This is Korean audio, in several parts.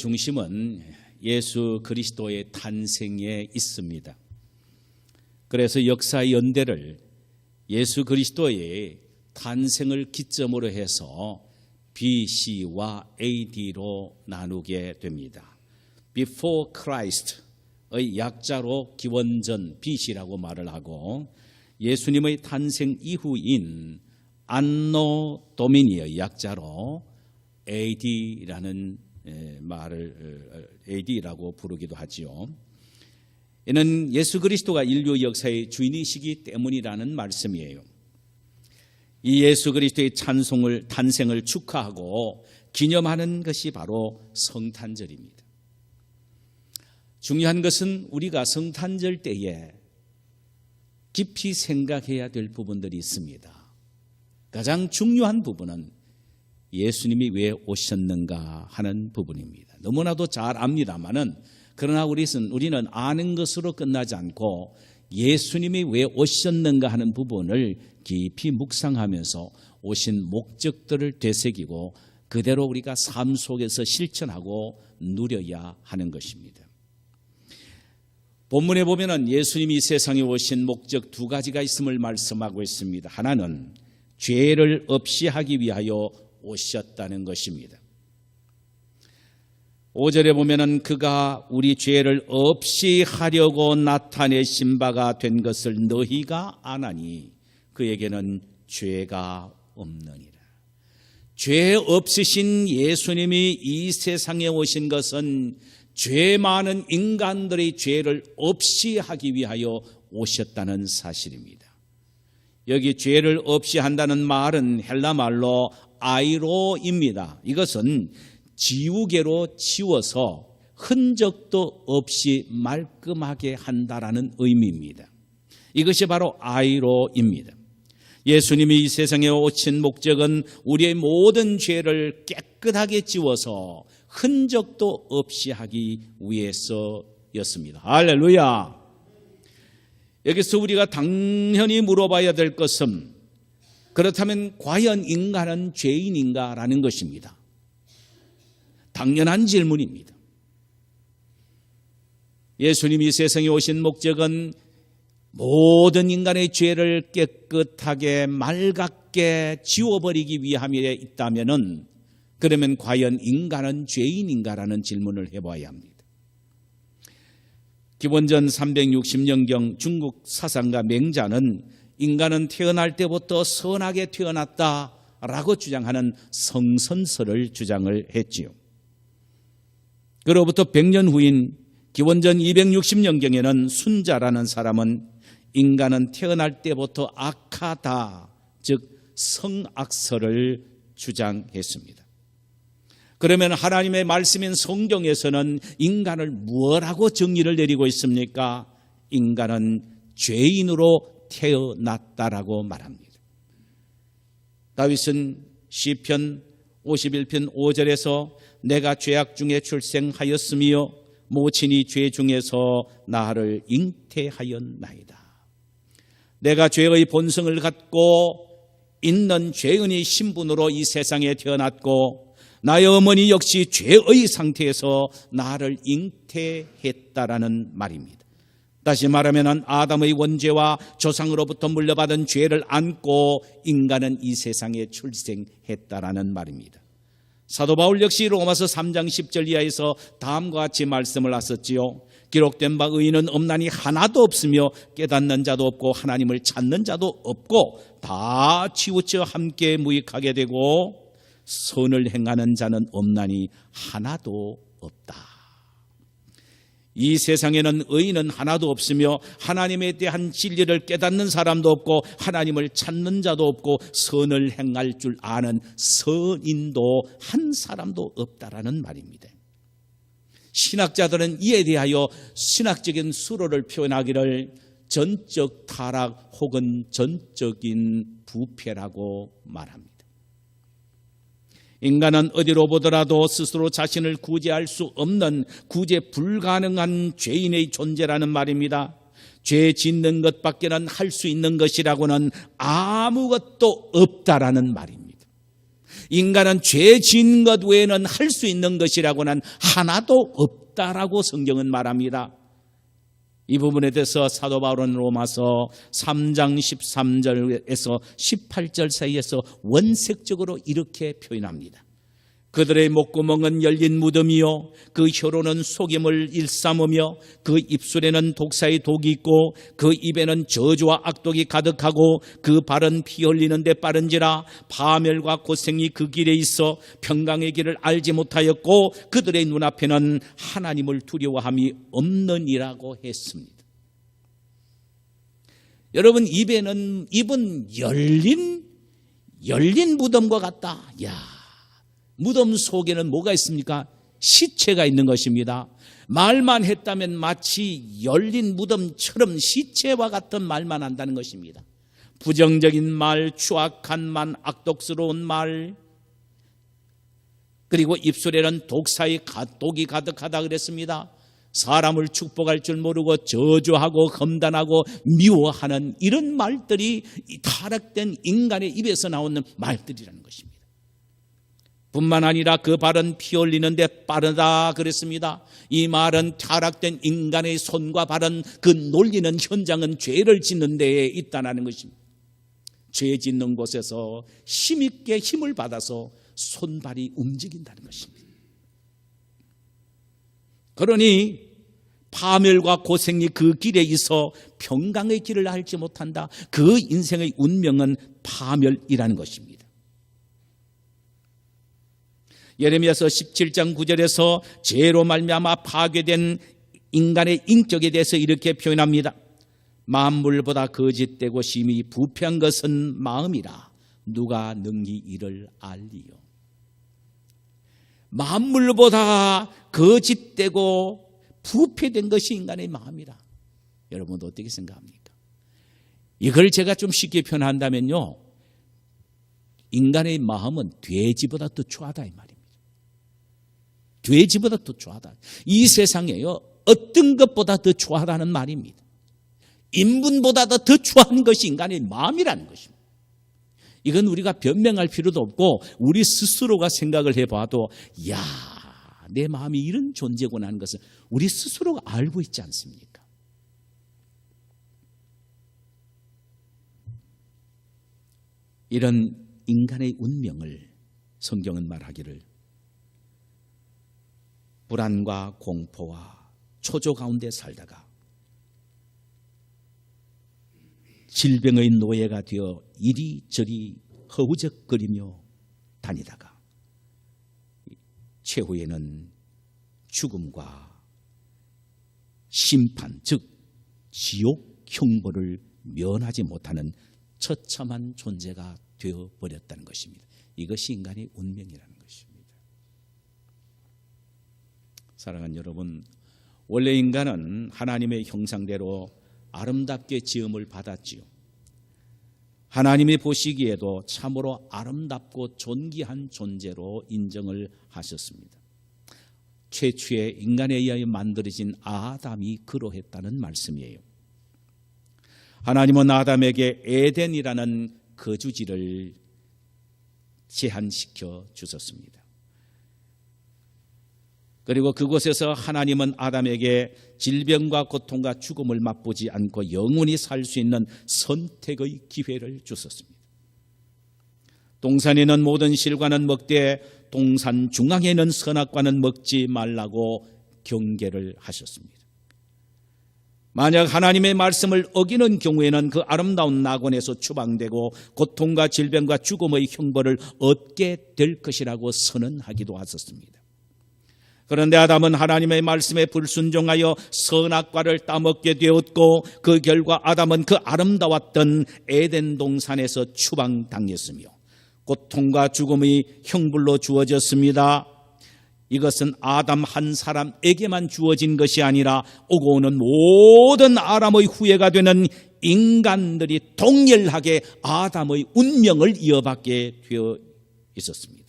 중심은 예수 그리스도의 탄생에 있습니다. 그래서 역사의 연대를 예수 그리스도의 탄생을 기점으로 해서 BC와 AD로 나누게 됩니다. Before Christ의 약자로 기원전 BC라고 말을 하고, 예수님의 탄생 이후인 안노 도미니의 약자로 AD라는 AD라고 부르기도 하지요. 이는 예수 그리스도가 인류 역사의 주인이시기 때문이라는 말씀이에요. 이 예수 그리스도의 탄생을 축하하고 기념하는 것이 바로 성탄절입니다. 중요한 것은 우리가 성탄절 때에 깊이 생각해야 될 부분들이 있습니다. 가장 중요한 부분은 예수님이 왜 오셨는가 하는 부분입니다. 너무나도 잘 압니다만은, 그러나 우리는 아는 것으로 끝나지 않고 예수님이 왜 오셨는가 하는 부분을 깊이 묵상하면서 오신 목적들을 되새기고 그대로 우리가 삶 속에서 실천하고 누려야 하는 것입니다. 본문에 보면은 예수님이 세상에 오신 목적 두 가지가 있음을 말씀하고 있습니다. 하나는 죄를 없이 하기 위하여 오셨다는 것입니다. 5절에 보면은 그가 우리 죄를 없이 하려고 나타내신 바가 된 것을 너희가 아나니 그에게는 죄가 없느니라. 죄 없으신 예수님이 이 세상에 오신 것은 죄 많은 인간들의 죄를 없이 하기 위하여 오셨다는 사실입니다. 여기 죄를 없이 한다는 말은 헬라 말로 아이로입니다. 이것은 지우개로 지워서 흔적도 없이 말끔하게 한다라는 의미입니다. 이것이 바로 아이로입니다. 예수님이 이 세상에 오신 목적은 우리의 모든 죄를 깨끗하게 지워서 흔적도 없이 하기 위해서였습니다. 할렐루야. 여기서 우리가 당연히 물어봐야 될 것은, 그렇다면 과연 인간은 죄인인가라는 것입니다. 당연한 질문입니다. 예수님이 세상에 오신 목적은 모든 인간의 죄를 깨끗하게 맑게 지워버리기 위함에 있다면은, 그러면 과연 인간은 죄인인가라는 질문을 해봐야 합니다. 기원전 360년경 중국 사상가 맹자는 인간은 태어날 때부터 선하게 태어났다라고 주장하는 성선설을 주장을 했지요. 그로부터 100년 후인 기원전 260년경에는 순자라는 사람은 인간은 태어날 때부터 악하다, 즉 성악설을 주장했습니다. 그러면 하나님의 말씀인 성경에서는 인간을 무엇하고 정의를 내리고 있습니까? 인간은 죄인으로 태어났다라고 말합니다. 다윗은 시편 51편 5절에서 내가 죄악 중에 출생하였으며 모친이 죄 중에서 나를 잉태하였나이다. 내가 죄의 본성을 갖고 있는 죄인의 신분으로 이 세상에 태어났고 나의 어머니 역시 죄의 상태에서 나를 잉태했다라는 말입니다. 다시 말하면 아담의 원죄와 조상으로부터 물려받은 죄를 안고 인간은 이 세상에 출생했다라는 말입니다. 사도 바울 역시 로마서 3장 10절 이하에서 다음과 같이 말씀을 하셨지요. 기록된 바 의인은 없나니 하나도 없으며 깨닫는 자도 없고 하나님을 찾는 자도 없고 다 치우쳐 함께 무익하게 되고 선을 행하는 자는 없나니 하나도 없다. 이 세상에는 의인은 하나도 없으며 하나님에 대한 진리를 깨닫는 사람도 없고 하나님을 찾는 자도 없고 선을 행할 줄 아는 선인도 한 사람도 없다라는 말입니다. 신학자들은 이에 대하여 신학적인 수로를 표현하기를 전적 타락 혹은 전적인 부패라고 말합니다. 인간은 어디로 보더라도 스스로 자신을 구제할 수 없는 구제 불가능한 죄인의 존재라는 말입니다. 죄 짓는 것밖에는 할 수 있는 것이라고는 아무것도 없다라는 말입니다. 인간은 죄 지은 것 외에는 할 수 있는 것이라고는 하나도 없다라고 성경은 말합니다. 이 부분에 대해서 사도 바울은 로마서 3장 13절에서 18절 사이에서 원색적으로 이렇게 표현합니다. 그들의 목구멍은 열린 무덤이요 그 혀로는 속임을 일삼으며 그 입술에는 독사의 독이 있고 그 입에는 저주와 악독이 가득하고 그 발은 피 흘리는 데 빠른지라 파멸과 고생이 그 길에 있어 평강의 길을 알지 못하였고 그들의 눈앞에는 하나님을 두려워함이 없느니라고 했습니다. 여러분, 입은 열린 무덤과 같다. 무덤 속에는 뭐가 있습니까? 시체가 있는 것입니다. 말만 했다면 마치 열린 무덤처럼 시체와 같은 말만 한다는 것입니다. 부정적인 말, 추악한 말, 악독스러운 말, 그리고 입술에는 독사의 독이 가득하다 그랬습니다. 사람을 축복할 줄 모르고 저주하고 험단하고 미워하는 이런 말들이 타락된 인간의 입에서 나오는 말들이라는 것입니다. 뿐만 아니라 그 발은 피 흘리는데 빠르다 그랬습니다. 이 말은 타락된 인간의 손과 발은 그 놀리는 현장은 죄를 짓는 데에 있다는 것입니다. 죄 짓는 곳에서 힘있게 힘을 받아서 손발이 움직인다는 것입니다. 그러니 파멸과 고생이 그 길에 있어 평강의 길을 알지 못한다. 그 인생의 운명은 파멸이라는 것입니다. 예레미야서 17장 9절에서 죄로 말미암아 파괴된 인간의 인격에 대해서 이렇게 표현합니다. 만물보다 거짓되고 심히 부패한 것은 마음이라 누가 능히 이를 알리요. 만물보다 거짓되고 부패된 것이 인간의 마음이라. 여러분도 어떻게 생각합니까? 이걸 제가 좀 쉽게 표현한다면요, 인간의 마음은 돼지보다 더 추하다 이 말입니다. 돼지보다 더 추하다. 이 세상에요, 어떤 것보다 더 추하다는 말입니다. 인분보다 더 추한 것이 인간의 마음이라는 것입니다. 이건 우리가 변명할 필요도 없고 우리 스스로가 생각을 해봐도 내 마음이 이런 존재구나 하는 것을 우리 스스로가 알고 있지 않습니까? 이런 인간의 운명을 성경은 말하기를 불안과 공포와 초조 가운데 살다가 질병의 노예가 되어 이리저리 허우적거리며 다니다가 최후에는 죽음과 심판, 즉 지옥 형벌을 면하지 못하는 처참한 존재가 되어버렸다는 것입니다. 이것이 인간의 운명이라는 것입니다. 사랑하는 여러분, 원래 인간은 하나님의 형상대로 아름답게 지음을 받았지요. 하나님이 보시기에도 참으로 아름답고 존귀한 존재로 인정을 하셨습니다. 최초의 인간에 의하여 만들어진 아담이 그러했다는 말씀이에요. 하나님은 아담에게 에덴이라는 거주지를 제한시켜 주셨습니다. 그리고 그곳에서 하나님은 아담에게 질병과 고통과 죽음을 맛보지 않고 영원히 살 수 있는 선택의 기회를 주셨습니다. 동산에는 모든 실과는 먹되 동산 중앙에 있는 선악과는 먹지 말라고 경계를 하셨습니다. 만약 하나님의 말씀을 어기는 경우에는 그 아름다운 낙원에서 추방되고 고통과 질병과 죽음의 형벌을 얻게 될 것이라고 선언하기도 하셨습니다. 그런데 아담은 하나님의 말씀에 불순종하여 선악과를 따먹게 되었고 그 결과 아담은 그 아름다웠던 에덴 동산에서 추방당했으며 고통과 죽음의 형벌로 주어졌습니다. 이것은 아담 한 사람에게만 주어진 것이 아니라 오고 오는 모든 아담의 후예가 되는 인간들이 동일하게 아담의 운명을 이어받게 되어 있었습니다.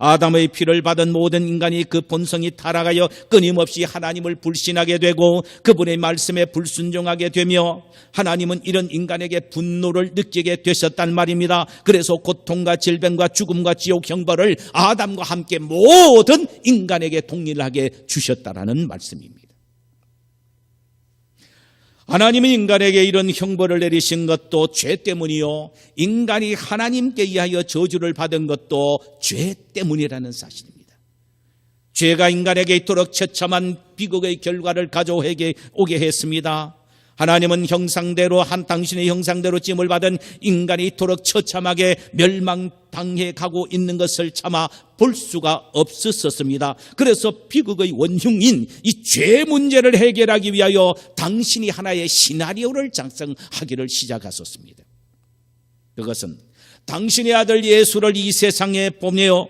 아담의 피를 받은 모든 인간이 그 본성이 타락하여 끊임없이 하나님을 불신하게 되고 그분의 말씀에 불순종하게 되며 하나님은 이런 인간에게 분노를 느끼게 되셨단 말입니다. 그래서 고통과 질병과 죽음과 지옥 형벌을 아담과 함께 모든 인간에게 동일하게 주셨다라는 말씀입니다. 하나님이 인간에게 이런 형벌을 내리신 것도 죄 때문이요, 인간이 하나님께 의하여 저주를 받은 것도 죄 때문이라는 사실입니다. 죄가 인간에게 이토록 처참한 비극의 결과를 가져오게 했습니다. 하나님은 형상대로 당신의 형상대로 찜을 받은 인간이 이토록 처참하게 멸망당해 가고 있는 것을 차마 볼 수가 없었습니다. 그래서 비극의 원흉인 이 죄 문제를 해결하기 위하여 당신이 하나의 시나리오를 작성하기를 시작하셨습니다. 그것은 당신의 아들 예수를 이 세상에 보내어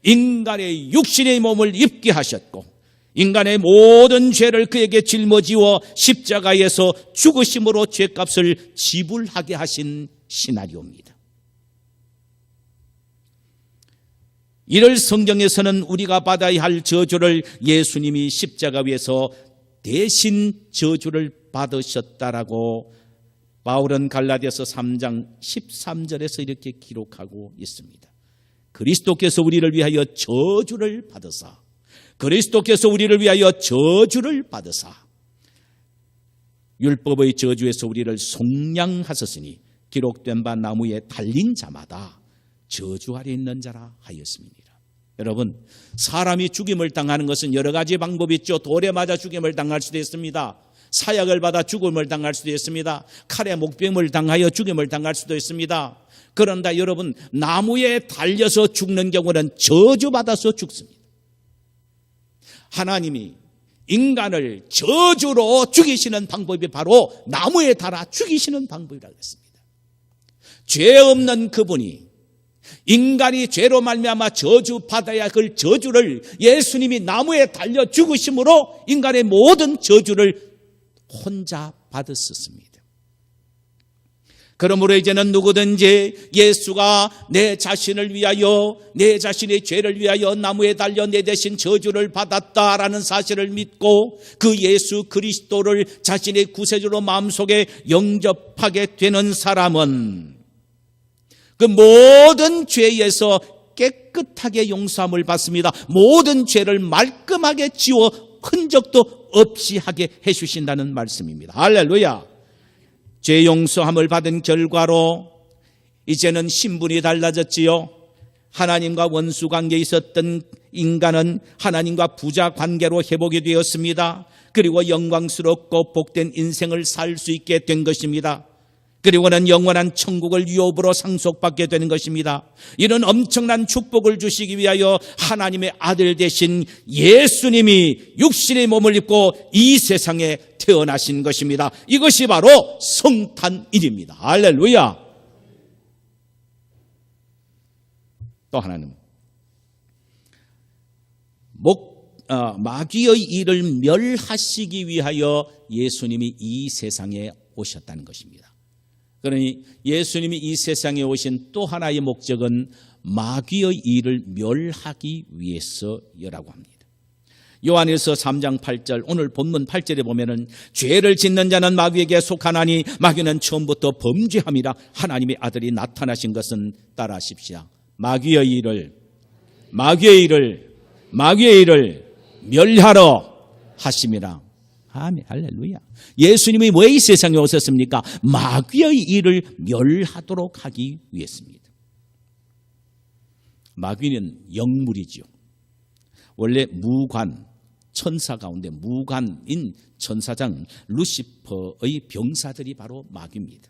인간의 육신의 몸을 입게 하셨고 인간의 모든 죄를 그에게 짊어지워 십자가에서 죽으심으로 죄값을 지불하게 하신 시나리오입니다. 이를 성경에서는 우리가 받아야 할 저주를 예수님이 십자가 위에서 대신 저주를 받으셨다라고 바울은 갈라디아서 3장 13절에서 이렇게 기록하고 있습니다. 그리스도께서 우리를 위하여 저주를 받으사, 그리스도께서 우리를 위하여 저주를 받으사 율법의 저주에서 우리를 속량하셨으니 기록된 바 나무에 달린 자마다 저주 아래 있는 자라 하였습니다. 여러분, 사람이 죽임을 당하는 것은 여러 가지 방법이 있죠. 돌에 맞아 죽임을 당할 수도 있습니다. 사약을 받아 죽음을 당할 수도 있습니다. 칼에 목병을 당하여 죽임을 당할 수도 있습니다. 그런데 여러분, 나무에 달려서 죽는 경우는 저주받아서 죽습니다. 하나님이 인간을 저주로 죽이시는 방법이 바로 나무에 달아 죽이시는 방법이라고 했습니다. 죄 없는 그분이 인간이 죄로 말미암아 저주받아야 할 저주를 예수님이 나무에 달려 죽으심으로 인간의 모든 저주를 혼자 받았었습니다. 그러므로 이제는 누구든지 예수가 내 자신을 위하여, 내 자신의 죄를 위하여 나무에 달려 내 대신 저주를 받았다라는 사실을 믿고 그 예수 그리스도를 자신의 구세주로 마음속에 영접하게 되는 사람은 그 모든 죄에서 깨끗하게 용서함을 받습니다. 모든 죄를 말끔하게 지워 흔적도 없이 하게 해주신다는 말씀입니다. 할렐루야. 죄 용서함을 받은 결과로 이제는 신분이 달라졌지요. 하나님과 원수 관계에 있었던 인간은 하나님과 부자 관계로 회복이 되었습니다. 그리고 영광스럽고 복된 인생을 살 수 있게 된 것입니다. 그리고는 영원한 천국을 유업으로 상속받게 되는 것입니다. 이런 엄청난 축복을 주시기 위하여 하나님의 아들 되신 예수님이 육신의 몸을 입고 이 세상에 태어나신 것입니다. 이것이 바로 성탄일입니다. 할렐루야. 또 하나는 마귀의 일을 멸하시기 위하여 예수님이 이 세상에 오셨다는 것입니다. 그러니 예수님이 이 세상에 오신 또 하나의 목적은 마귀의 일을 멸하기 위해서라고 합니다. 요한일서 3장 8절, 오늘 본문 8절에 보면은 죄를 짓는 자는 마귀에게 속하나니 마귀는 처음부터 범죄함이라 하나님의 아들이 나타나신 것은 따라하십시오. 마귀의 일을 멸하러 하심이라. 아멘, 할렐루야. 예수님이 왜 이 세상에 오셨습니까? 마귀의 일을 멸하도록 하기 위해서입니다. 마귀는 영물이죠. 원래 무관, 천사 가운데 무관인 천사장 루시퍼의 병사들이 바로 마귀입니다.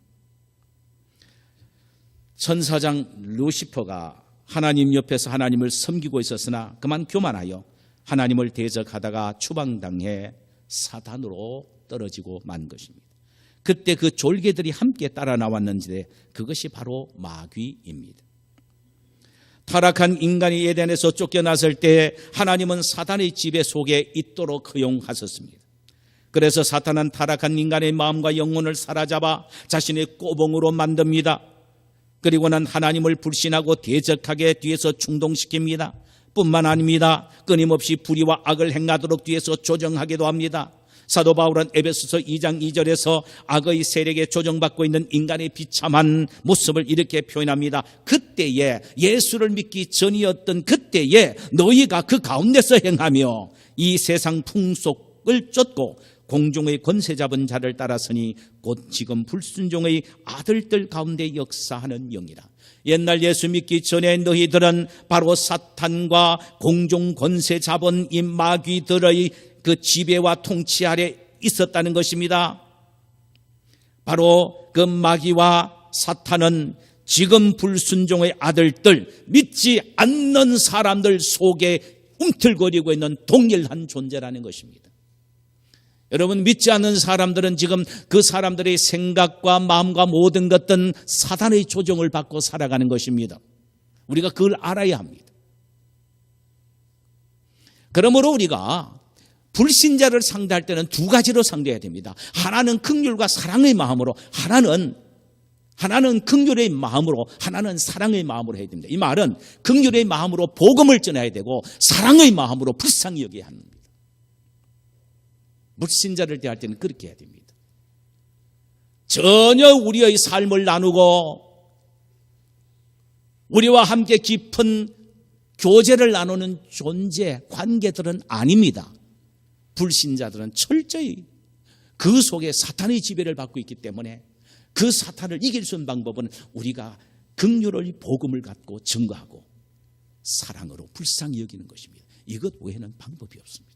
천사장 루시퍼가 하나님 옆에서 하나님을 섬기고 있었으나 그만 교만하여 하나님을 대적하다가 추방당해 사단으로 떨어지고 만 것입니다. 그때 그 졸개들이 함께 따라 나왔는데 그것이 바로 마귀입니다. 타락한 인간이 에덴에서 쫓겨났을 때 하나님은 사단의 지배 속에 있도록 허용하셨습니다. 그래서 사탄은 타락한 인간의 마음과 영혼을 사로잡아 자신의 꼬봉으로 만듭니다. 그리고는 하나님을 불신하고 대적하게 뒤에서 충동시킵니다. 뿐만 아닙니다. 끊임없이 불의와 악을 행하도록 뒤에서 조정하기도 합니다. 사도 바울은 에베소서 2장 2절에서 악의 세력에 조정받고 있는 인간의 비참한 모습을 이렇게 표현합니다. 그때에, 예수를 믿기 전이었던 그때에 너희가 그 가운데서 행하며 이 세상 풍속을 쫓고 공중의 권세 잡은 자를 따랐으니 곧 지금 불순종의 아들들 가운데 역사하는 영이라. 옛날 예수 믿기 전에 너희들은 바로 사탄과 공중 권세 잡은 이 마귀들의 그 지배와 통치 아래 있었다는 것입니다. 바로 그 마귀와 사탄은 지금 불순종의 아들들, 믿지 않는 사람들 속에 움틀거리고 있는 동일한 존재라는 것입니다. 여러분, 믿지 않는 사람들은 지금 그 사람들의 생각과 마음과 모든 것들은 사탄의 조종을 받고 살아가는 것입니다. 우리가 그걸 알아야 합니다. 그러므로 우리가 불신자를 상대할 때는 두 가지로 상대해야 됩니다. 하나는 긍휼과 사랑의 마음으로, 하나는 긍휼의 마음으로, 하나는 사랑의 마음으로 해야 됩니다. 이 말은 긍휼의 마음으로 복음을 전해야 되고 사랑의 마음으로 불쌍히 여겨야 합니다. 불신자를 대할 때는 그렇게 해야 됩니다. 전혀 우리의 삶을 나누고 우리와 함께 깊은 교제를 나누는 존재, 관계들은 아닙니다. 불신자들은 철저히 그 속에 사탄의 지배를 받고 있기 때문에 그 사탄을 이길 수 있는 방법은 우리가 긍휼의 복음을 갖고 증거하고 사랑으로 불쌍히 여기는 것입니다. 이것 외에는 방법이 없습니다.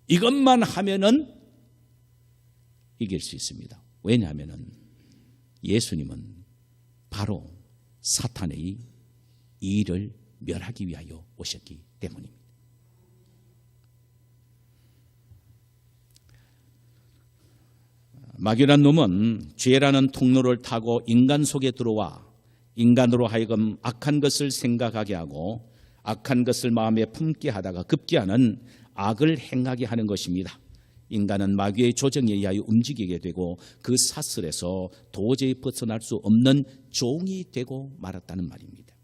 이것만 하면은 이길 수 있습니다. 왜냐하면은 예수님은 바로 사탄의 일을 멸하기 위하여 오셨기 때문입니다. 마귀란 놈은 죄라는 통로를 타고 인간 속에 들어와 인간으로 하여금 악한 것을 생각하게 하고 악한 것을 마음에 품게 하다가 급기야는 악을 행하게 하는 것입니다. 인간은 마귀의 조정에 의하여 움직이게 되고 그 사슬에서 도저히 벗어날 수 없는 종이 되고 말았다는 말입니다.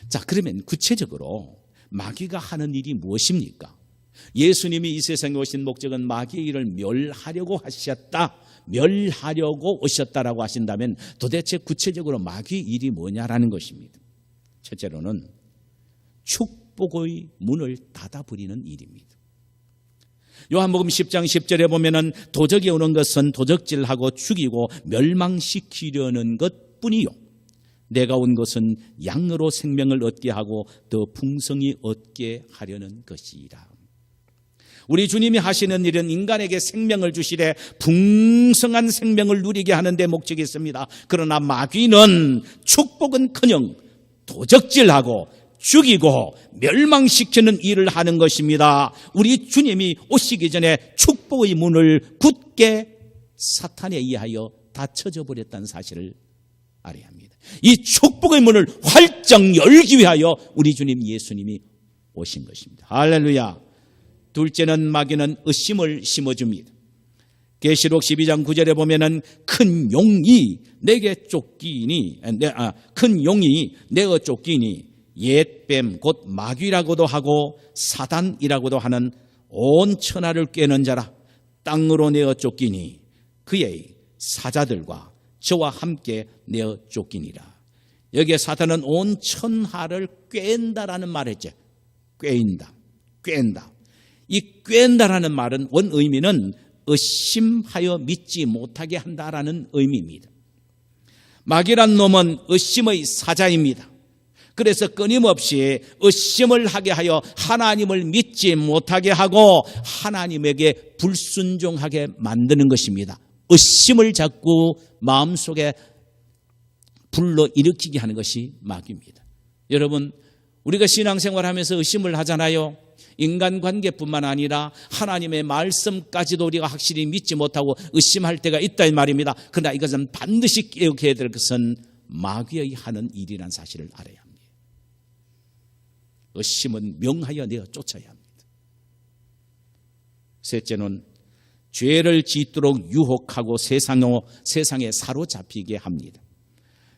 자, 그러면 구체적으로 마귀가 하는 일이 무엇입니까? 예수님이 이 세상에 오신 목적은 마귀의 일을 멸하려고 오셨다라고 하신다면 도대체 구체적으로 마귀의 일이 뭐냐라는 것입니다. 첫째로는 축복의 문을 닫아버리는 일입니다. 요한복음 10장 10절에 보면은 도적이 오는 것은 도적질하고 죽이고 멸망시키려는 것뿐이요, 내가 온 것은 양으로 생명을 얻게 하고 더 풍성히 얻게 하려는 것이라. 우리 주님이 하시는 일은 인간에게 생명을 주시되 풍성한 생명을 누리게 하는 데 목적이 있습니다. 그러나 마귀는 축복은커녕 도적질하고 죽이고 멸망시키는 일을 하는 것입니다. 우리 주님이 오시기 전에 축복의 문을 굳게 사탄에 의하여 닫혀져 버렸다는 사실을 알아야 합니다. 이 축복의 문을 활짝 열기 위하여 우리 주님 예수님이 오신 것입니다. 할렐루야. 둘째는 마귀는 의심을 심어줍니다. 계시록 12장 9절에 보면은 큰 용이 내게 쫓기니, 큰 용이 내어 쫓기니 옛뱀 곧 마귀라고도 하고 사단이라고도 하는 온 천하를 꿰는 자라 땅으로 내어 쫓기니 그의 사자들과 저와 함께 내어 쫓기니라. 여기에 사탄은 온 천하를 꿰는다라는 말을 했죠. 꿰는다. 이 꿰는다라는 말은 원 의미는 의심하여 믿지 못하게 한다라는 의미입니다. 마귀란 놈은 의심의 사자입니다. 그래서 끊임없이 의심을 하게 하여 하나님을 믿지 못하게 하고 하나님에게 불순종하게 만드는 것입니다. 의심을 자꾸 마음속에 불러일으키게 하는 것이 마귀입니다. 여러분, 우리가 신앙생활하면서 의심을 하잖아요. 인간관계뿐만 아니라 하나님의 말씀까지도 우리가 확실히 믿지 못하고 의심할 때가 있다 이 말입니다. 그러나 이것은 반드시 기억해야 될 것은 마귀의 하는 일이라는 사실을 알아야 합니다. 의심은 명하여 내어 쫓아야 합니다. 셋째는 죄를 짓도록 유혹하고 세상에 사로잡히게 합니다.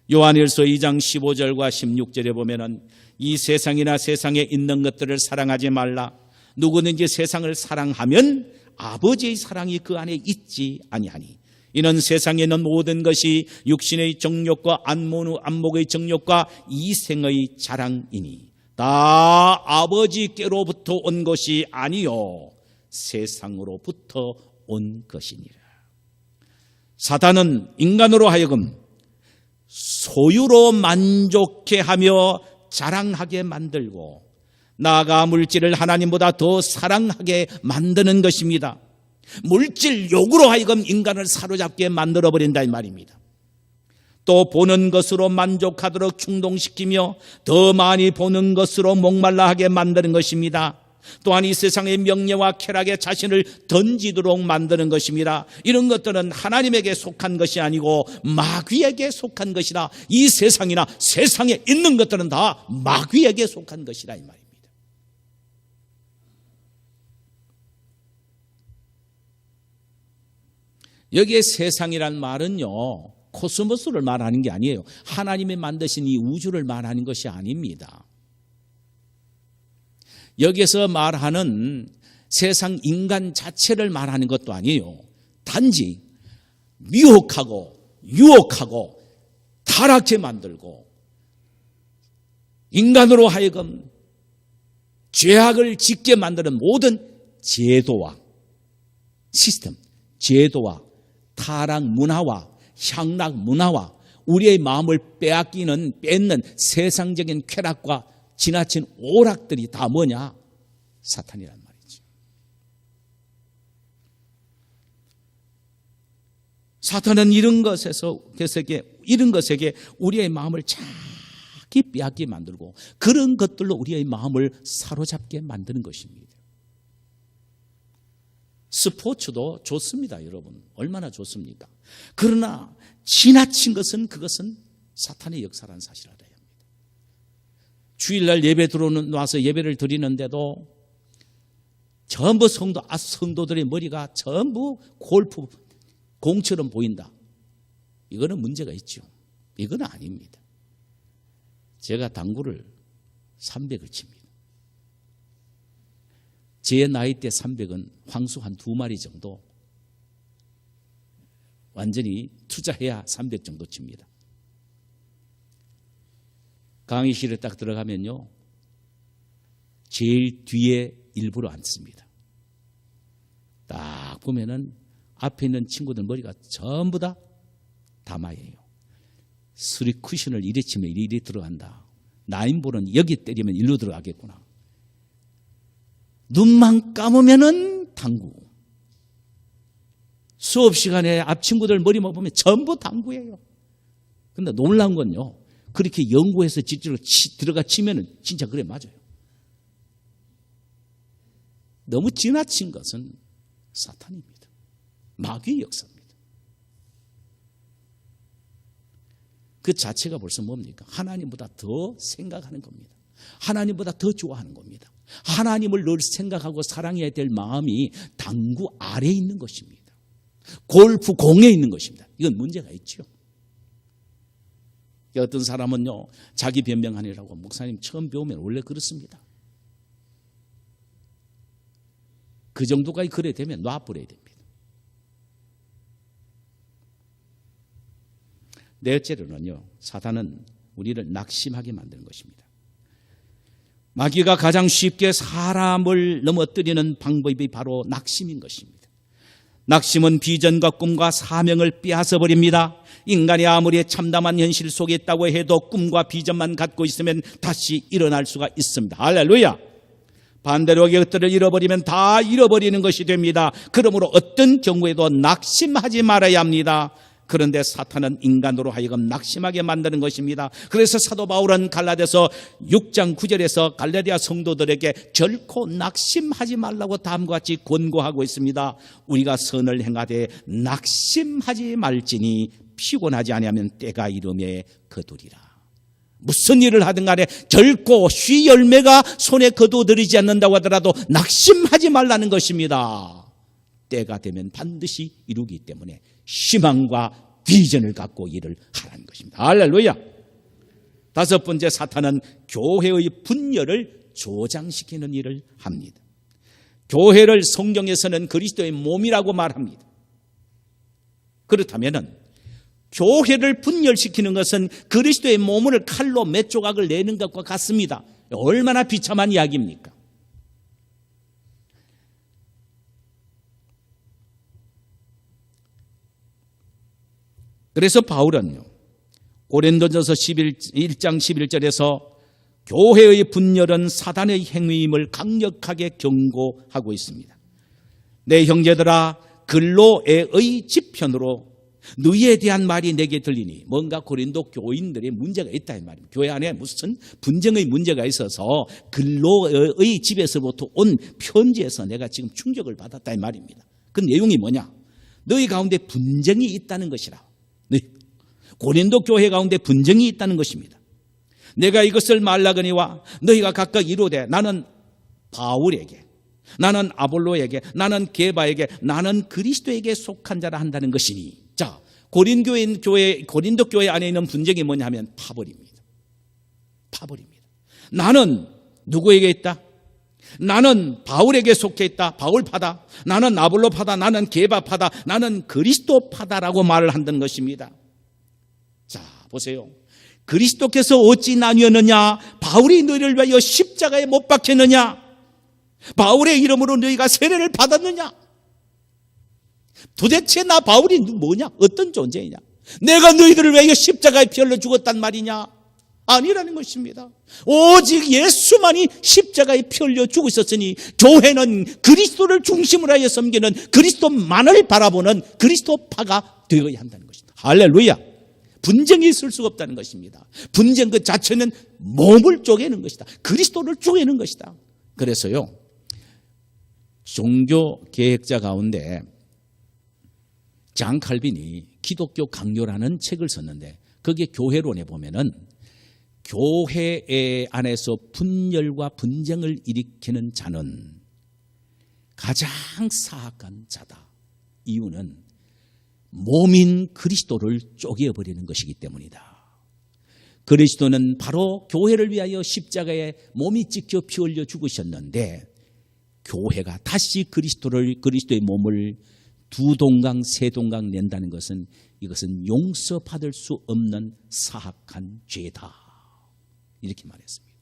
요한일서 2장 15절과 16절에 보면은 이 세상이나 세상에 있는 것들을 사랑하지 말라. 누구든지 세상을 사랑하면 아버지의 사랑이 그 안에 있지 아니하니. 이는 세상에 있는 모든 것이 육신의 정욕과 안목의 정욕과 이생의 자랑이니 다 아버지께로부터 온 것이 아니요 세상으로부터 온 것이니라. 사탄은 인간으로 하여금 소유로 만족해 하며 자랑하게 만들고 나아가 물질을 하나님보다 더 사랑하게 만드는 것입니다. 물질 욕으로 하여금 인간을 사로잡게 만들어버린다 이 말입니다. 또 보는 것으로 만족하도록 충동시키며 더 많이 보는 것으로 목말라 하게 만드는 것입니다. 또한 이 세상의 명예와 쾌락에 자신을 던지도록 만드는 것입니다. 이런 것들은 하나님에게 속한 것이 아니고 마귀에게 속한 것이라. 이 세상이나 세상에 있는 것들은 다 마귀에게 속한 것이라 이 말입니다. 여기에 세상이란 말은요 코스모스를 말하는 게 아니에요. 하나님이 만드신 이 우주를 말하는 것이 아닙니다. 여기서 말하는 세상 인간 자체를 말하는 것도 아니에요. 단지 미혹하고 유혹하고 타락해 만들고 인간으로 하여금 죄악을 짓게 만드는 모든 제도와 시스템, 제도와 타락 문화와 향락 문화와 우리의 마음을 뺏는 세상적인 쾌락과 지나친 오락들이 다 뭐냐? 사탄이란 말이죠. 사탄은 이런 것에게 우리의 마음을 자기 빼앗게 만들고 그런 것들로 우리의 마음을 사로잡게 만드는 것입니다. 스포츠도 좋습니다, 여러분. 얼마나 좋습니까? 그러나 지나친 그것은 사탄의 역사라는 사실을 알아야 합니다. 주일날 예배 와서 예배를 드리는데도 전부 성도들의 머리가 전부 골프 공처럼 보인다. 이거는 문제가 있죠. 이건 아닙니다. 제가 당구를 300을 칩니다. 제 나이 때 300은 황수 한 2마리 정도 완전히 투자해야 300 정도 칩니다. 강의실에 딱 들어가면요 제일 뒤에 일부러 앉습니다. 딱 보면은 앞에 있는 친구들 머리가 전부 다 다마예요. 쓰리 쿠션을 이리 치면 이리 들어간다. 나인볼은 여기 때리면 일로 들어가겠구나. 눈만 감으면은 당구. 수업 시간에 앞 친구들 머리만 보면 전부 당구예요. 근데 놀라운 건요. 그렇게 연구해서 직접으로 들어가 치면은 진짜 그래 맞아요. 너무 지나친 것은 사탄입니다. 마귀의 역사입니다. 그 자체가 벌써 뭡니까? 하나님보다 더 생각하는 겁니다. 하나님보다 더 좋아하는 겁니다. 하나님을 늘 생각하고 사랑해야 될 마음이 당구 아래에 있는 것입니다. 골프 공에 있는 것입니다. 이건 문제가 있죠. 어떤 사람은요 자기 변명하느라고 목사님 처음 배우면 원래 그렇습니다. 그 정도까지 그래 되면 놔버려야 됩니다. 넷째로는요 사탄은 우리를 낙심하게 만드는 것입니다. 마귀가 가장 쉽게 사람을 넘어뜨리는 방법이 바로 낙심인 것입니다. 낙심은 비전과 꿈과 사명을 빼앗아 버립니다. 인간이 아무리 참담한 현실 속에 있다고 해도 꿈과 비전만 갖고 있으면 다시 일어날 수가 있습니다. 할렐루야. 반대로 이것들을 잃어버리면 다 잃어버리는 것이 됩니다. 그러므로 어떤 경우에도 낙심하지 말아야 합니다. 그런데 사탄은 인간으로 하여금 낙심하게 만드는 것입니다. 그래서 사도 바울은 갈라디아서 6장 9절에서 갈라디아 성도들에게 결코 낙심하지 말라고 다음과 같이 권고하고 있습니다. 우리가 선을 행하되 낙심하지 말지니 피곤하지 아니하면 때가 이름에 거두리라. 무슨 일을 하든 간에 결코 씨 열매가 손에 거두어들이지 않는다고 하더라도 낙심하지 말라는 것입니다. 때가 되면 반드시 이루기 때문에 희망과 비전을 갖고 일을 하라는 것입니다. 할렐루야. 다섯 번째, 사탄은 교회의 분열을 조장시키는 일을 합니다. 교회를 성경에서는 그리스도의 몸이라고 말합니다. 그렇다면 교회를 분열시키는 것은 그리스도의 몸을 칼로 몇 조각을 내는 것과 같습니다. 얼마나 비참한 이야기입니까? 그래서 바울은요, 고린도전서 1장 11절에서 교회의 분열은 사단의 행위임을 강력하게 경고하고 있습니다. 내 형제들아, 글로에의 지편으로 너희에 대한 말이 내게 들리니, 뭔가 고린도 교인들의 문제가 있다 이 말입니다. 교회 안에 무슨 분쟁의 문제가 있어서 글로의 집에서부터 온 편지에서 내가 지금 충격을 받았다 이 말입니다. 그 내용이 뭐냐? 너희 가운데 분쟁이 있다는 것이라. 고린도 교회 가운데 분쟁이 있다는 것입니다. 내가 이것을 말라거니와 너희가 각각 이루되 나는 바울에게, 나는 아볼로에게, 나는 게바에게, 나는 그리스도에게 속한 자라 한다는 것이니. 자, 고린도 교회 안에 있는 분쟁이 뭐냐면 파벌입니다. 파벌입니다. 나는 누구에게 있다? 나는 바울에게 속해 있다. 바울파다. 나는 아볼로파다. 나는 게바파다. 나는 그리스도파다라고 말을 한다는 것입니다. 자, 보세요. 그리스도께서 어찌 나뉘었느냐? 바울이 너희를 위하여 십자가에 못 박혔느냐? 바울의 이름으로 너희가 세례를 받았느냐? 도대체 나 바울이 뭐냐? 어떤 존재이냐? 내가 너희들을 위하여 십자가에 피 흘려 죽었단 말이냐? 아니라는 것입니다. 오직 예수만이 십자가에 피 흘려 죽으셨으니 교회는 그리스도를 중심으로 하여 섬기는, 그리스도만을 바라보는 그리스도파가 되어야 한다는 것입니다. 할렐루야. 분쟁이 있을 수가 없다는 것입니다. 분쟁 그 자체는 몸을 쪼개는 것이다. 그리스도를 쪼개는 것이다. 그래서요, 종교 계획자 가운데 장 칼빈이 기독교 강요라는 책을 썼는데, 거기에 교회론에 보면은 교회 안에서 분열과 분쟁을 일으키는 자는 가장 사악한 자다. 이유는 몸인 그리스도를 쪼개어버리는 것이기 때문이다. 그리스도는 바로 교회를 위하여 십자가에 몸이 찍혀 피 흘려 죽으셨는데, 교회가 다시 그리스도의 몸을 두 동강 세 동강 낸다는 것은, 이것은 용서받을 수 없는 사악한 죄다, 이렇게 말했습니다.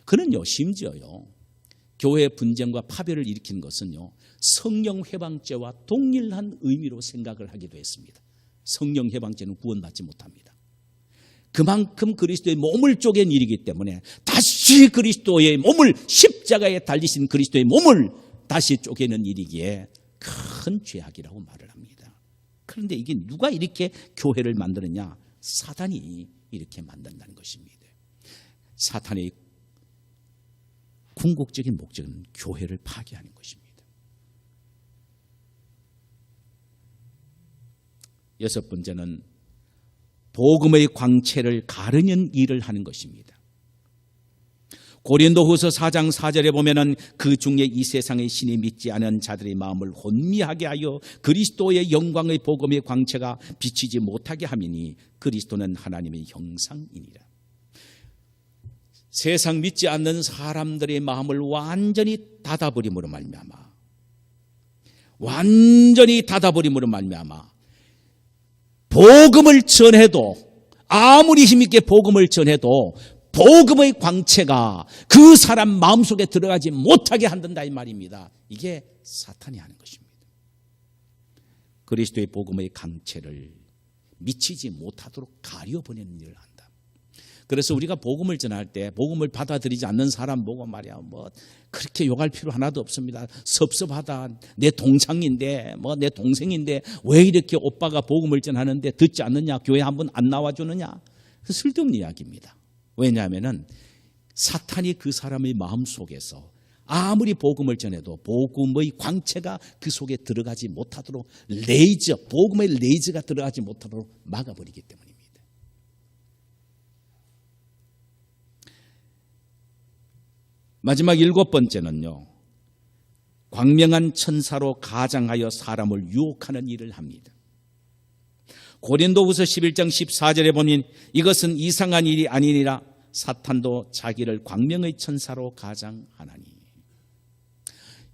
그는요, 심지어요, 교회 분쟁과 파별을 일으키는 것은요, 성령 회방죄와 동일한 의미로 생각을 하기도 했습니다. 성령 회방죄는 구원받지 못합니다. 그만큼 그리스도의 몸을 쪼갠 일이기 때문에 다시 그리스도의 몸을, 십자가에 달리신 그리스도의 몸을 다시 쪼개는 일이기에 큰 죄악이라고 말을 합니다. 그런데 이게 누가 이렇게 교회를 만드느냐? 사탄이 이렇게 만든다는 것입니다. 사탄의 궁극적인 목적은 교회를 파괴하는 것입니다. 여섯 번째는 복음의 광채를 가르는 일을 하는 것입니다. 고린도후서 4장 4절에 보면은 그 중에 이 세상의 신이 믿지 않은 자들의 마음을 혼미하게 하여 그리스도의 영광의 복음의 광채가 비치지 못하게 함이니 그리스도는 하나님의 형상이니라. 세상 믿지 않는 사람들의 마음을 완전히 닫아버림으로 말미암아, 복음을 전해도, 아무리 힘있게 복음을 전해도 복음의 광채가 그 사람 마음속에 들어가지 못하게 한다 이 말입니다. 이게 사탄이 하는 것입니다. 그리스도의 복음의 광채를 미치지 못하도록 가려보내는 일을 한다. 그래서 우리가 복음을 전할 때 복음을 받아들이지 않는 사람 보고 말이야, 뭐 그렇게 욕할 필요 하나도 없습니다. 섭섭하다. 내 동창인데, 내 동생인데 왜 이렇게 오빠가 복음을 전하는데 듣지 않느냐? 교회 한번 안 나와주느냐? 쓸데없는 이야기입니다. 왜냐하면은 사탄이 그 사람의 마음속에서 아무리 복음을 전해도 복음의 광채가 그 속에 들어가지 못하도록 복음의 레이저가 들어가지 못하도록 막아버리기 때문입니다. 마지막 일곱 번째는요, 광명한 천사로 가장하여 사람을 유혹하는 일을 합니다. 고린도후서 11장 14절에 보니 이것은 이상한 일이 아니니라 사탄도 자기를 광명의 천사로 가장하나니.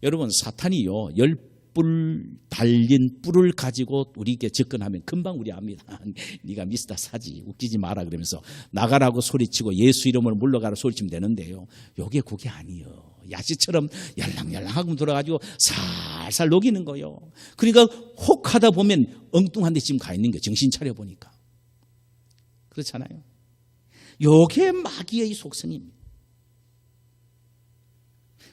여러분, 사탄이요, 10뿔 달린 뿔을 가지고 우리에게 접근하면 금방 우리 압니다. 네가 미스터 사지, 웃기지 마라 그러면서 나가라고 소리치고 예수 이름으로 물러가라 소리치면 되는데요, 요게 그게 아니에요. 야시처럼 열랑열랑하고 들어가지고 살살 녹이는 거요. 그러니까 혹하다 보면 엉뚱한 데 지금 가 있는 게 정신 차려보니까. 그렇잖아요. 요게 마귀의 속성입니다.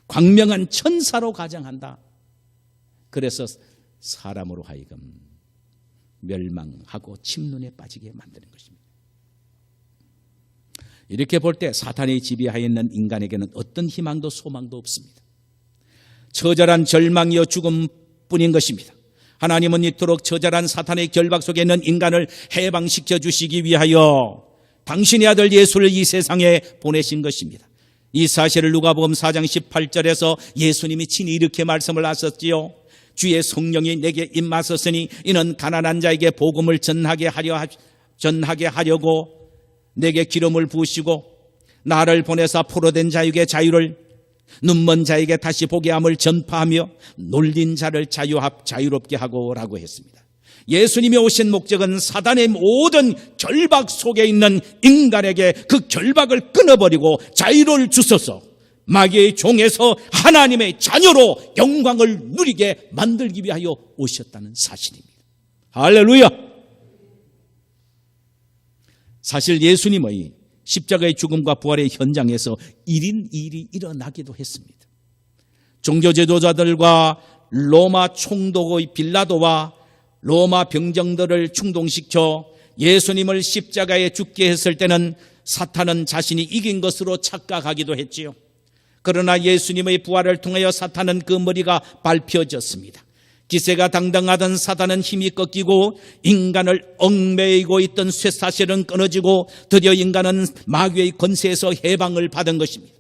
광명한 천사로 가장한다. 그래서 사람으로 하여금 멸망하고 침눈에 빠지게 만드는 것입니다. 이렇게 볼 때 사탄의 지배하에 있는 인간에게는 어떤 희망도 소망도 없습니다. 처절한 절망이요 죽음뿐인 것입니다. 하나님은 이토록 처절한 사탄의 결박 속에 있는 인간을 해방시켜 주시기 위하여 당신의 아들 예수를 이 세상에 보내신 것입니다. 이 사실을 누가복음 4장 18절에서 예수님이 친히 이렇게 말씀을 하셨지요. 주의 성령이 내게 임하셨으니 이는 가난한 자에게 복음을 전하게 하려고 내게 기름을 부으시고 나를 보내사 포로된 자에게 자유를, 눈먼 자에게 다시 보게 함을 전파하며 놀린 자를 자유롭게 하고라고 했습니다. 예수님이 오신 목적은 사단의 모든 결박 속에 있는 인간에게 그 결박을 끊어버리고 자유를 주소서 마귀의 종에서 하나님의 자녀로 영광을 누리게 만들기 위하여 오셨다는 사실입니다. 할렐루야! 사실 예수님의 십자가의 죽음과 부활의 현장에서 1인 1이 일어나기도 했습니다. 종교 지도자들과 로마 총독의 빌라도와 로마 병정들을 충동시켜 예수님을 십자가에 죽게 했을 때는 사탄은 자신이 이긴 것으로 착각하기도 했지요. 그러나 예수님의 부활을 통하여 사탄은 그 머리가 밟혀졌습니다. 기세가 당당하던 사탄은 힘이 꺾이고 인간을 얽매이고 있던 쇠사슬은 끊어지고 드디어 인간은 마귀의 권세에서 해방을 받은 것입니다.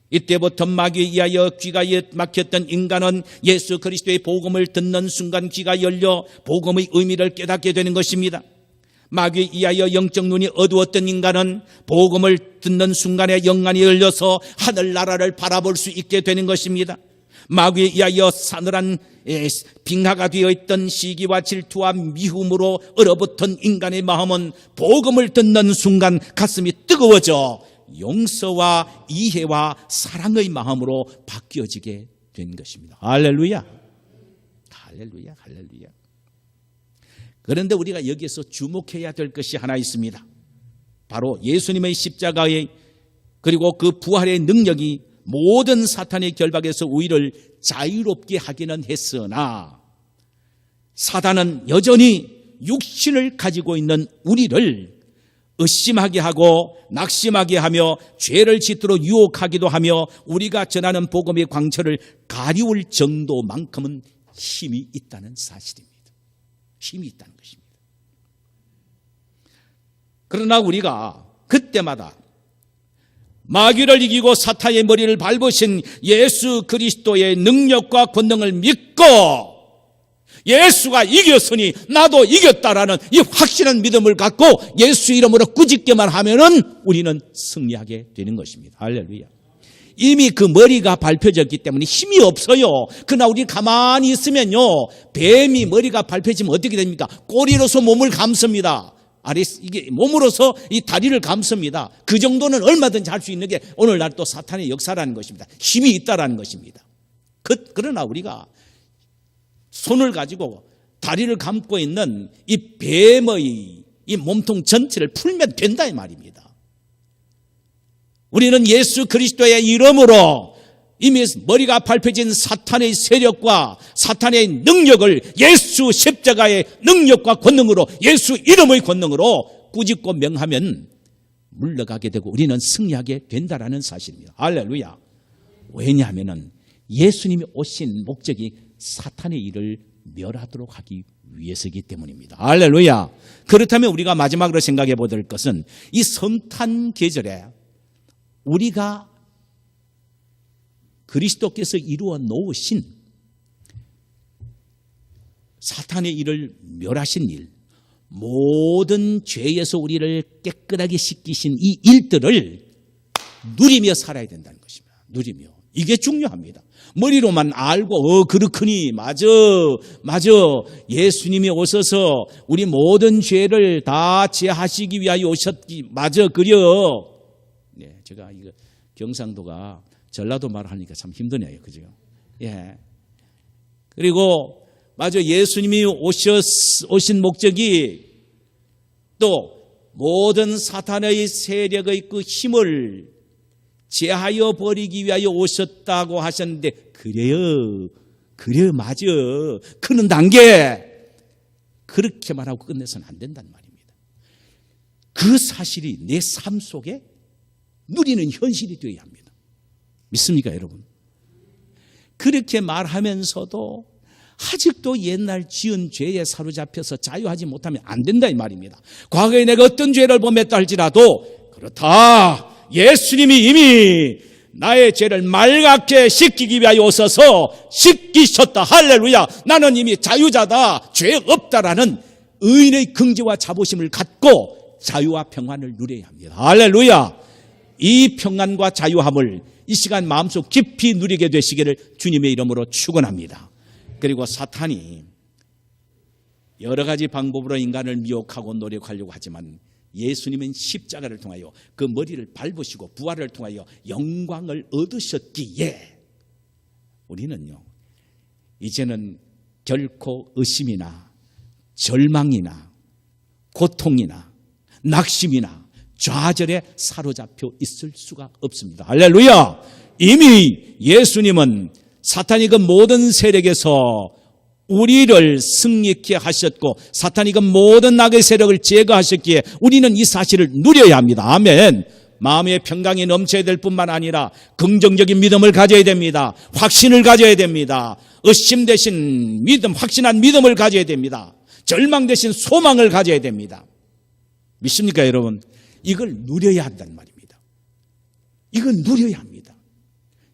이때부터 마귀에 의하여 귀가 막혔던 인간은 예수 그리스도의 복음을 듣는 순간 귀가 열려 복음의 의미를 깨닫게 되는 것입니다. 마귀에 의하여 영적 눈이 어두웠던 인간은 복음을 듣는 순간에 영안이 열려서 하늘나라를 바라볼 수 있게 되는 것입니다. 마귀에 의하여 사늘한 빙하가 되어 있던 시기와 질투와 미움으로 얼어붙은 인간의 마음은 복음을 듣는 순간 가슴이 뜨거워져 용서와 이해와 사랑의 마음으로 바뀌어지게 된 것입니다. 할렐루야. 할렐루야. 할렐루야. 그런데 우리가 여기에서 주목해야 될 것이 하나 있습니다. 바로 예수님의 십자가의 그리고 그 부활의 능력이 모든 사탄의 결박에서 우리를 자유롭게 하기는 했으나 사탄은 여전히 육신을 가지고 있는 우리를 의심하게 하고 낙심하게 하며 죄를 짓도록 유혹하기도 하며 우리가 전하는 복음의 광철을 가리울 정도만큼은 힘이 있다는 사실입니다. 힘이 있다는 것입니다. 그러나 우리가 그때마다 마귀를 이기고 사탄의 머리를 밟으신 예수 그리스도의 능력과 권능을 믿고 예수가 이겼으니 나도 이겼다라는 이 확실한 믿음을 갖고 예수 이름으로 꾸짖기만 하면은 우리는 승리하게 되는 것입니다. 할렐루야. 이미 그 머리가 밟혀졌기 때문에 힘이 없어요. 그러나 우리 가만히 있으면요, 뱀이 머리가 밟혀지면 어떻게 됩니까? 꼬리로서 몸을 감습니다. 이게 몸으로서 이 다리를 감습니다. 그 정도는 얼마든지 할 수 있는 게 오늘날 또 사탄의 역사라는 것입니다. 힘이 있다라는 것입니다. 그러나 우리가 손을 가지고 다리를 감고 있는 이 뱀의 이 몸통 전체를 풀면 된다 이 말입니다. 우리는 예수 그리스도의 이름으로 이미 머리가 밟혀진 사탄의 세력과 사탄의 능력을 예수 십자가의 능력과 권능으로 예수 이름의 권능으로 꾸짖고 명하면 물러가게 되고 우리는 승리하게 된다라는 사실입니다. 할렐루야. 왜냐하면 예수님이 오신 목적이 사탄의 일을 멸하도록 하기 위해서이기 때문입니다. 할렐루야. 그렇다면 우리가 마지막으로 생각해 보야 될 것은 이 성탄 계절에 우리가 그리스도께서 이루어 놓으신 사탄의 일을 멸하신 일, 모든 죄에서 우리를 깨끗하게 씻기신 이 일들을 누리며 살아야 된다는 것입니다. 누리며. 이게 중요합니다. 머리로만 알고 그렇구니 맞아 예수님이 오셔서 우리 모든 죄를 다 제하시기 위하여 오셨기 맞아 그려. 네, 제가 이거 경상도가 전라도 말을 하니까 참 힘드네요. 그죠? 예. 그리고 맞아 예수님이 오신 목적이 또 모든 사탄의 세력의 그 힘을 제하여 버리기 위하여 오셨다고 하셨는데 그래요 맞아 그는 단계 그렇게 말하고 끝내서는 안 된단 말입니다. 그 사실이 내 삶 속에 누리는 현실이 되어야 합니다. 믿습니까 여러분? 그렇게 말하면서도 아직도 옛날 지은 죄에 사로잡혀서 자유하지 못하면 안 된다 이 말입니다. 과거에 내가 어떤 죄를 범했다 할지라도 그렇다 예수님이 이미 나의 죄를 맑게 씻기기 위하여 오셔서 씻기셨다. 할렐루야. 나는 이미 자유자다. 죄 없다라는 의인의 긍지와 자부심을 갖고 자유와 평안을 누려야 합니다. 할렐루야. 이 평안과 자유함을 이 시간 마음속 깊이 누리게 되시기를 주님의 이름으로 축원합니다. 그리고 사탄이 여러 가지 방법으로 인간을 미혹하고 노력하려고 하지만 예수님은 십자가를 통하여 그 머리를 밟으시고 부활을 통하여 영광을 얻으셨기에 우리는요 이제는 결코 의심이나 절망이나 고통이나 낙심이나 좌절에 사로잡혀 있을 수가 없습니다. 할렐루야. 이미 예수님은 사탄이 그 모든 세력에서 우리를 승리케 하셨고 사탄이 그 모든 악의 세력을 제거하셨기에 우리는 이 사실을 누려야 합니다. 아멘. 마음의 평강이 넘쳐야 될 뿐만 아니라 긍정적인 믿음을 가져야 됩니다. 확신을 가져야 됩니다. 의심 대신 믿음, 확신한 믿음을 가져야 됩니다. 절망 대신 소망을 가져야 됩니다. 믿습니까 여러분? 이걸 누려야 한단 말입니다. 이걸 누려야 합니다.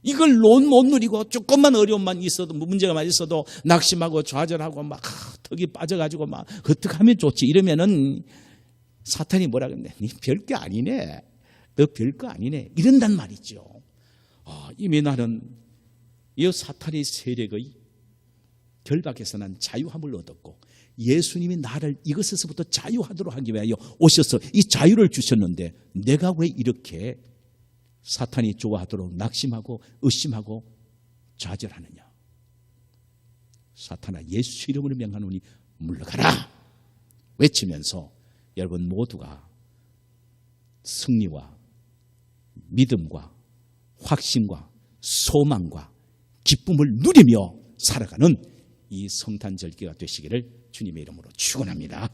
이걸 못 누리고 조금만 어려움만 있어도 문제가만 있어도 낙심하고 좌절하고 막 턱이 빠져가지고 막 어떻게 하면 좋지 이러면은 사탄이 뭐라 그러네. 니 별거 아니네. 너 별거 아니네. 이런단 말이죠. 이미 나는 이 사탄의 세력의 결박에서 난 자유함을 얻었고 예수님이 나를 이것에서부터 자유하도록 하기 위하여 오셔서 이 자유를 주셨는데 내가 왜 이렇게 사탄이 좋아하도록 낙심하고 의심하고 좌절하느냐. 사탄아 예수 이름으로 명하노니 물러가라 외치면서 여러분 모두가 승리와 믿음과 확신과 소망과 기쁨을 누리며 살아가는 이 성탄절기가 되시기를 주님의 이름으로 축원합니다.